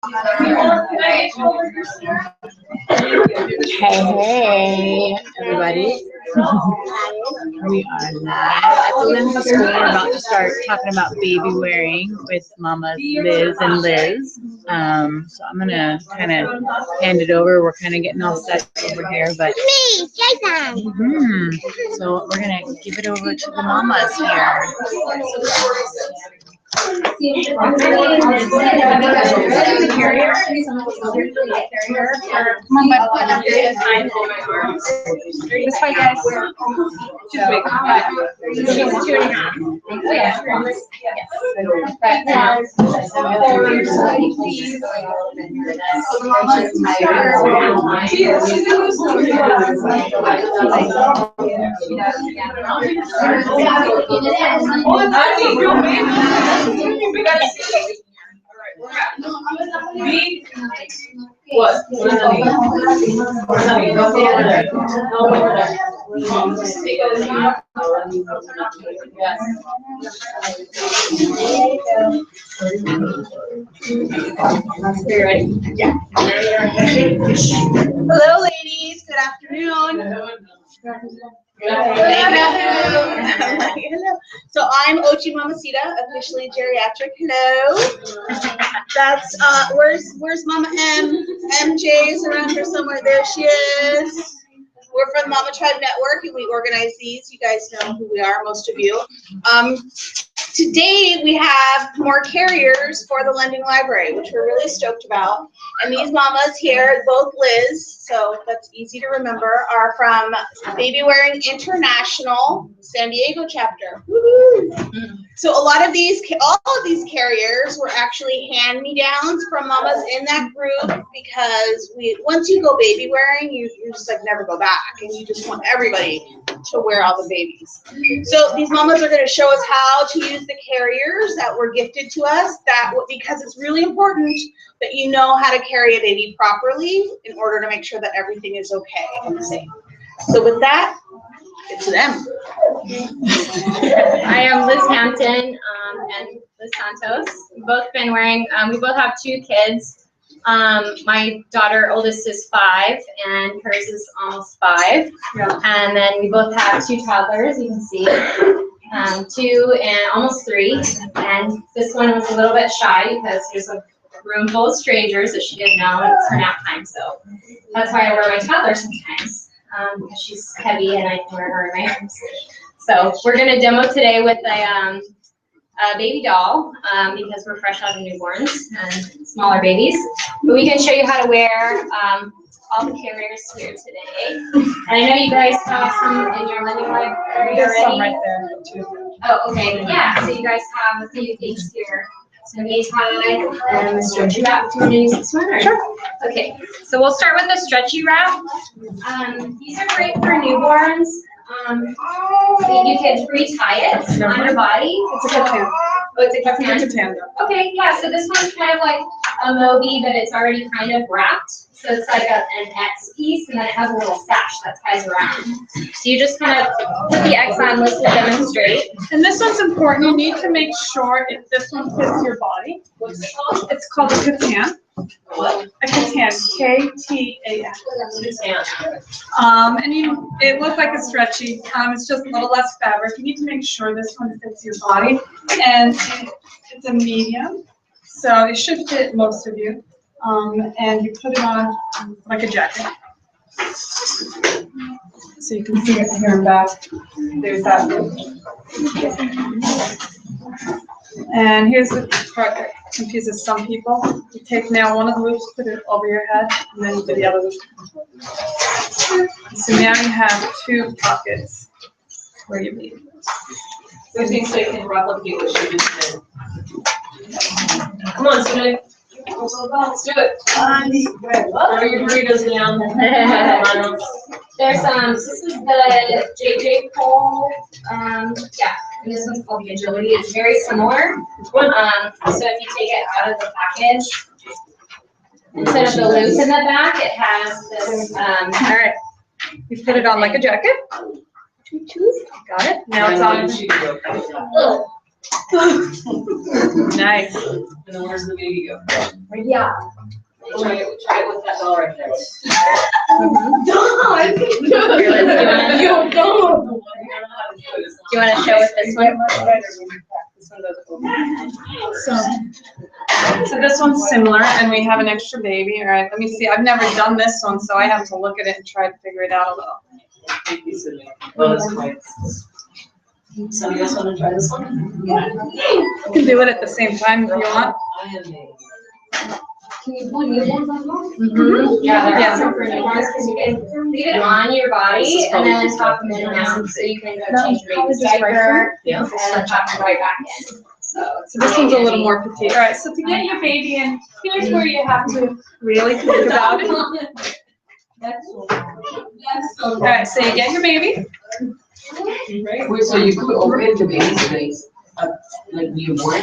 Hey, everybody. We are live at the Lindsay School. We're about to start talking about baby wearing with Mama Liz and Liz. So I'm going to kind of hand it over. We're kind of getting all set over here. But Me, Jason. So we're going to give it over to the mamas here. This way, guys. Too big. She's 2.5. We gotta see. B. What? Yeah. Hello, ladies. Good afternoon. Hello. So I'm Ochi Mamacita, officially geriatric. Hello. That's where's Mama M? MJ's around here somewhere. There she is. We're from Mama Tribe Network, and we organize these. You guys know who we are, most of you. Today we have more carriers for the lending library, which we're really stoked about. And these mamas here, both Liz, so that's easy to remember, are from Babywearing International San Diego chapter. Woo-hoo. So all of these carriers were actually hand-me-downs from mamas in that group, because once you go baby wearing, you just like never go back, and you just want everybody to wear all the babies. So these mamas are going to show us how to use the carriers that were gifted to us, because it's really important that you know how to carry a baby properly in order to make sure that everything is okay and safe. So with that, it's them. I am Liz Hampton and Liz Santos. We've both been wearing, we both have 2 kids. My daughter, oldest, is 5, and hers is almost 5. Yeah. And then we both have 2 toddlers, you can see, 2 and almost 3. And this one was a little bit shy because there's a room full of strangers that she didn't know, and it's her nap time. So that's why I wear my toddler sometimes, because she's heavy and I can wear her in my arms. So we're going to demo today with a baby doll, because we're fresh out of newborns and smaller babies. But we can show you how to wear all the carriers here today. And I know you guys have some in your lending library There's already. some right there too. Oh, okay. Yeah, so you guys have a few things here. So knee tie and the stretchy wrap. Do you want to use this one? Or? Sure. Okay, so we'll start with the stretchy wrap. These are great for newborns. So you can retie it on your body. It's a katan. Oh, it's a katan? It's a katan. Okay, yeah, so this one's kind of like a Moby, but it's already kind of wrapped. So it's like an X piece, and then it has a little sash that ties around. So you just kind of put the X on, let's demonstrate. And this one's important. You need to make sure if this one fits your body. What's it called? It's called a katan. What? A katan. K-T-A-N. And it looks like a stretchy. It's just a little less fabric. You need to make sure this one fits your body. And it's a medium, so it should fit most of you. And you put it on like a jacket. So you can see it here and back. There's that loop. And here's the part that confuses some people. You take now one of the loops, put it over your head, and then you do the other loop. So now you have 2 pockets where you leave. So things they can replicate what she just did. Come on, Sue. Let's do it. Throw your burritos down. There's this is the JJ pole. Yeah, and this one's called the Agility. It's very similar. So if you take it out of the package, instead of the loop in the back, it has this. All right. You put it on like a jacket. Got it. Now it's on. Nice. And then where's the baby go? Yeah. Try it with that doll right there. Do you want to show it this one? So this one's similar, and we have an extra baby. All right, let me see. I've never done this one, so I have to look at it and try to figure it out a little. Oh, that's quite. Somebody else want to try this one? You can do it at the same time if you want. I am a. Can you put newborns on top? Yeah, they're awesome for newborns because you can leave it on your body and then pop them in and out, so you can go change your baby's diaper and then pop them right back in. So this one's a little more petite. All right, so to get your baby in, here's where you have to really think about it. All right, so you get your baby. Wait, so you could open the baby's face, like newborn?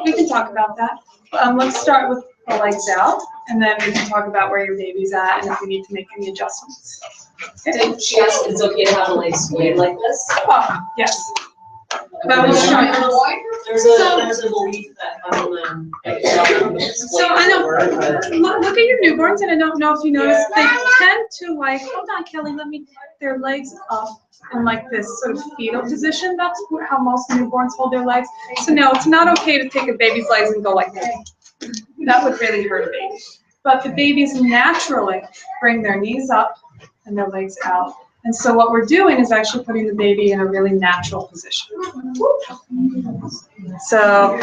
We can talk about that. Let's start with the legs out, and then we can talk about where your baby's at and if we need to make any adjustments. So she asked if it's okay to have the legs sway like this? Oh, yes. But we'll show you. There's a belief that having them. So I know, look at your newborns, and I don't know if you noticed, they tend to like, hold on, Kelly, their legs up in like this sort of fetal position. That's how most newborns hold their legs. So no, it's not okay to take a baby's legs and go like that. That would really hurt a baby. But the babies naturally bring their knees up and their legs out. And so what we're doing is actually putting the baby in a really natural position. So,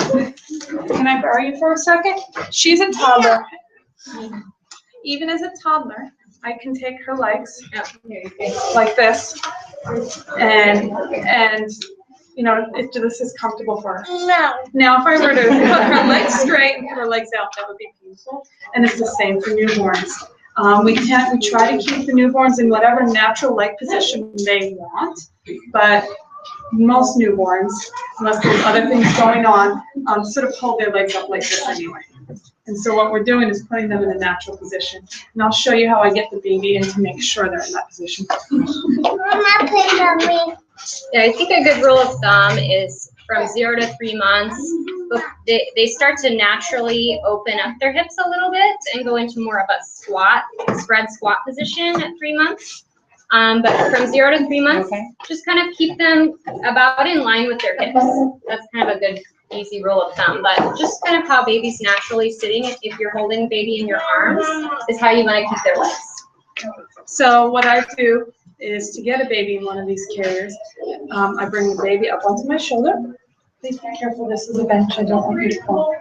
can I borrow you for a second? She's a toddler. Even as a toddler, I can take her legs like this, and you know, if this is comfortable for her. No. Now, if I were to put her legs straight and put her legs out, that would be painful. And it's the same for newborns. We try to keep the newborns in whatever natural leg position they want, but most newborns, unless there's other things going on, sort of hold their legs up like this anyway. And so what we're doing is putting them in a natural position. And I'll show you how I get the baby in to make sure they're in that position. Yeah, I think a good rule of thumb is from 0 to 3 months, they start to naturally open up their hips a little bit and go into more of a spread squat position at 3 months. But from 0 to 3 months, just kind of keep them about in line with their hips. That's kind of a good, easy rule of thumb. But just kind of how baby's naturally sitting, if you're holding baby in your arms, is how you want to keep their legs. So what I do is to get a baby in one of these carriers, I bring the baby up onto my shoulder. Please be careful, this is a bench, I don't want you to fall.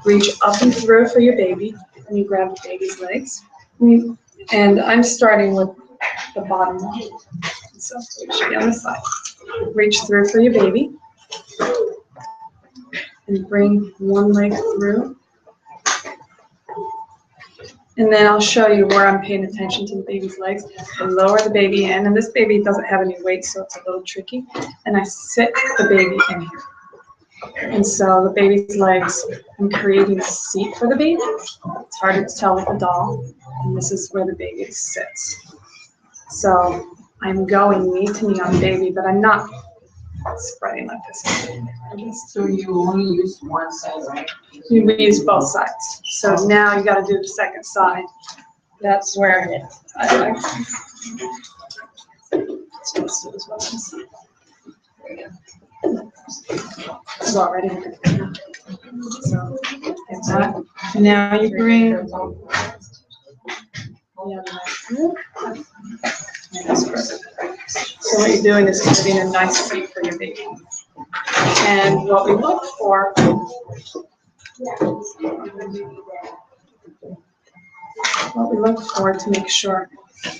Reach up and through for your baby, and you grab the baby's legs. And I'm starting with the bottom one. So it should be on the side. Reach through for your baby. And bring one leg through. And then I'll show you where I'm paying attention to the baby's legs. I lower the baby in, and this baby doesn't have any weight, so it's a little tricky. And I sit the baby in here. And so the baby's legs, I'm creating a seat for the baby. It's harder to tell with a doll. And this is where the baby sits. So I'm going knee to knee on the baby, but I'm not spreading like this. So you only use one side, right? We use both sides. So now you got to do the second side. That's where I like. It's already. So it's that. Now you bring the other leg through. So what you're doing is creating a nice seat for your baby. And what we look for to make sure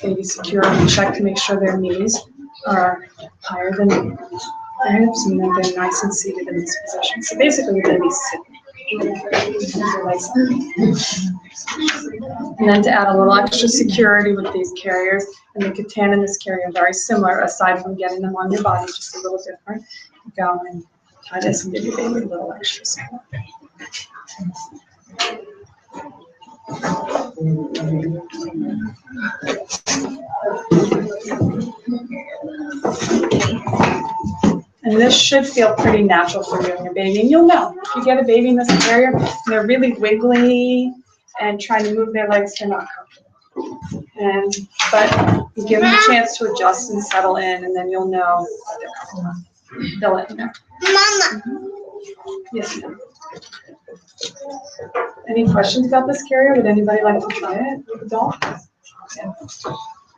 baby's secure, we check to make sure their knees are higher than their hips, and then they're nice and seated in this position. So basically the baby's sitting. And then to add a little extra security with these carriers, and the katan in this carrier are very similar, aside from getting them on your body, just a little different. Go and tie this and give your baby a little extra support. And this should feel pretty natural for you and your baby. And you'll know, if you get a baby in this carrier, and they're really wiggly and trying to move their legs, they're not comfortable. But you give them a chance to adjust and settle in, and then you'll know that they're comfortable. They'll let you know. Mama. Yes, ma'am. Any questions about this carrier? Would anybody like to try it with adults?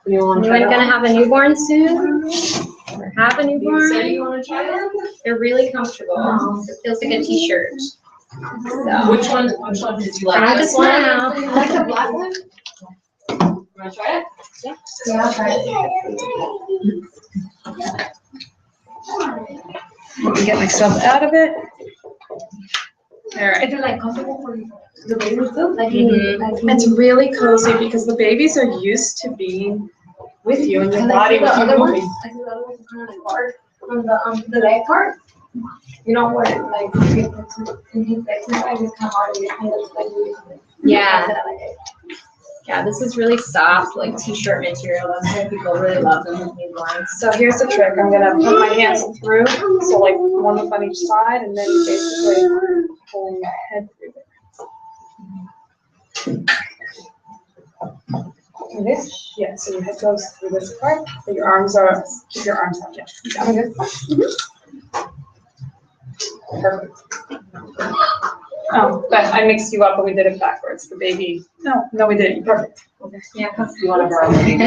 Anyone gonna have a newborn soon? Or have a newborn? You wanna try it? They're really comfortable. It feels like a t-shirt. So, Which one did you like? try this one out. I like the black one. You wanna try it? Yeah, I'll try it. Let me get myself out of it. All right. Is it like comfortable for the baby too? It's really cozy because the babies are used to being with you and your body with you moving. I see the other one's kind of like hard on the leg part. You know where like in his exercise is kind of hard to get kind of like Yeah. Yeah, this is really soft, like t-shirt material. That's why people really love them with newborns. So here's the trick. I'm gonna put my hands through, so like one up on each side, and then basically pulling your head through there. And this, yeah, so your head goes through this part, but your arms are, keep your arms out, yeah. Sound good? Perfect. Oh, but I mixed you up and we did it backwards. The baby, no, we didn't. Perfect. Yeah, because you want to borrow the baby.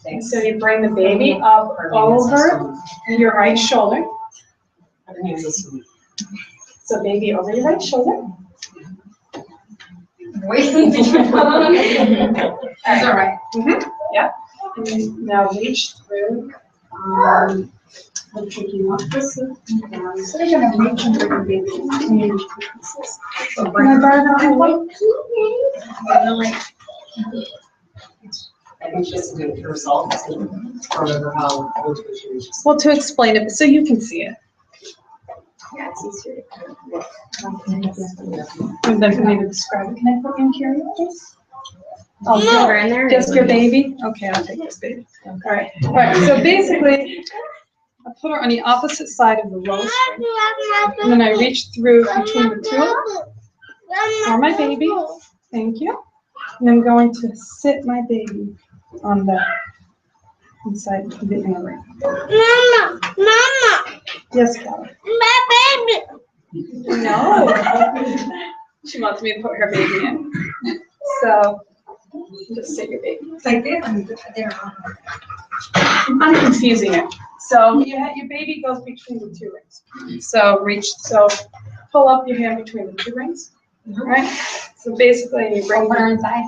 Thanks. So you bring the baby up over your right shoulder. So baby over your right shoulder. That's all right. Yeah. And then now reach through. The tricky one. So you're gonna reach and bring the baby between your two pieces. So bring it down. I think she has to do it herself to remember how old she is. Well, to explain it, so you can see it. Yeah, it's easier to And then for me to describe it, can I put in carrier, please? Oh, put her in there. just your baby? Okay, I'll take this baby. All right, so basically, I put her on the opposite side of the rose string, and then I reach through between the two for my baby. Thank you. And I'm going to sit my baby on the inside of the earring. Mama. Yes, Callie. My baby. No. She wants me to put her baby in. So, just sit your baby. Like there. I'm confusing it. So your baby goes between the two rings. So pull up your hand between the two rings. All right. So basically you bring her inside.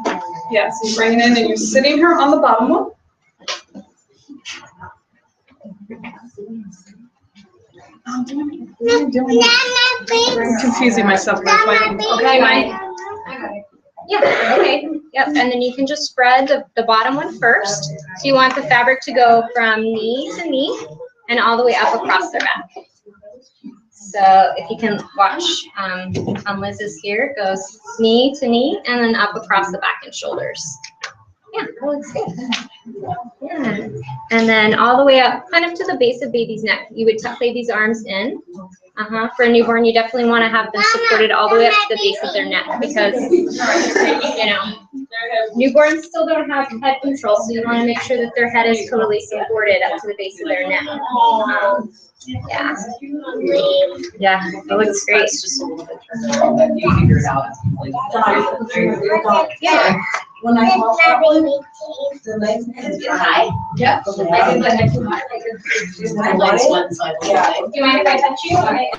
Yeah, so you bring it in and you're sitting her on the bottom one. I'm confusing myself. Okay, Mike. Yeah, okay. Yep, and then you can just spread the bottom one first. So you want the fabric to go from knee to knee and all the way up across their back. So if you can watch on Liz's here, it goes knee to knee and then up across the back and shoulders. Yeah, that looks good. Yeah. And then all the way up, kind of to the base of baby's neck. You would tuck baby's arms in. For a newborn, you definitely want to have them supported all the way up to the base of their neck because, you know, newborns still don't have head control, so you want to make sure that their head is totally supported up to the base of their neck. Yeah. Yeah, that looks great. It's just a little bit you figure it out. Yeah. When I walk out, the legs get high. Yep. The legs get high. My legs went inside. Do you mind if I touch you? Okay.